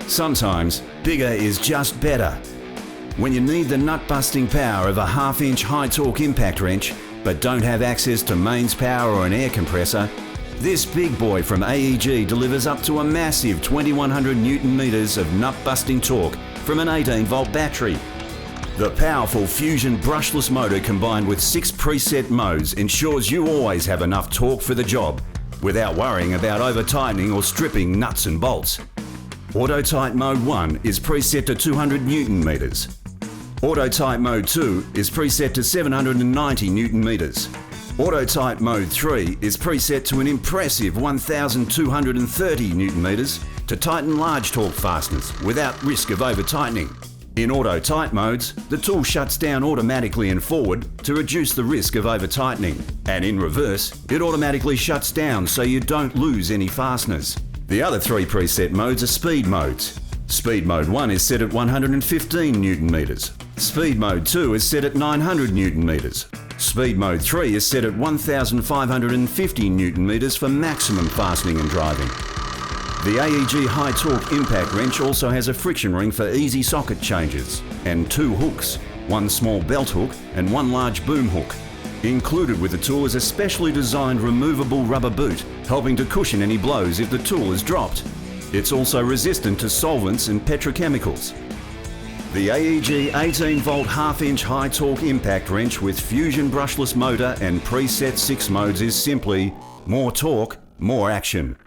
Sometimes bigger is just better. When you need the nut-busting power of a half-inch high-torque impact wrench, but don't have access to mains power or an air compressor, this big boy from AEG delivers up to a massive 2100 Newton meters of nut-busting torque from an 18-volt battery. The powerful Fusion brushless motor combined with 6 preset modes ensures you always have enough torque for the job, without worrying about over-tightening or stripping nuts and bolts. Auto-Tight Mode 1 is preset to 200 Newton meters. Auto-Tight Mode 2 is preset to 790 Newton meters. Auto-Tight Mode 3 is preset to an impressive 1,230 Newton meters to tighten large torque fasteners without risk of over-tightening. In auto-tight modes, the tool shuts down automatically and forward to reduce the risk of over-tightening. And in reverse, it automatically shuts down so you don't lose any fasteners. The other 3 preset modes are speed modes. Speed Mode 1 is set at 115 Newton meters. Speed Mode 2 is set at 900 Newton meters. Speed Mode 3 is set at 1,550 Newton meters for maximum fastening and driving. The AEG High Torque Impact Wrench also has a friction ring for easy socket changes and 2 hooks, 1 small belt hook and 1 large boom hook. Included with the tool is a specially designed removable rubber boot, helping to cushion any blows if the tool is dropped. It's also resistant to solvents and petrochemicals. The AEG 18-volt half-inch high-torque impact wrench with Fusion brushless motor and preset 6 modes is simply more torque, more action.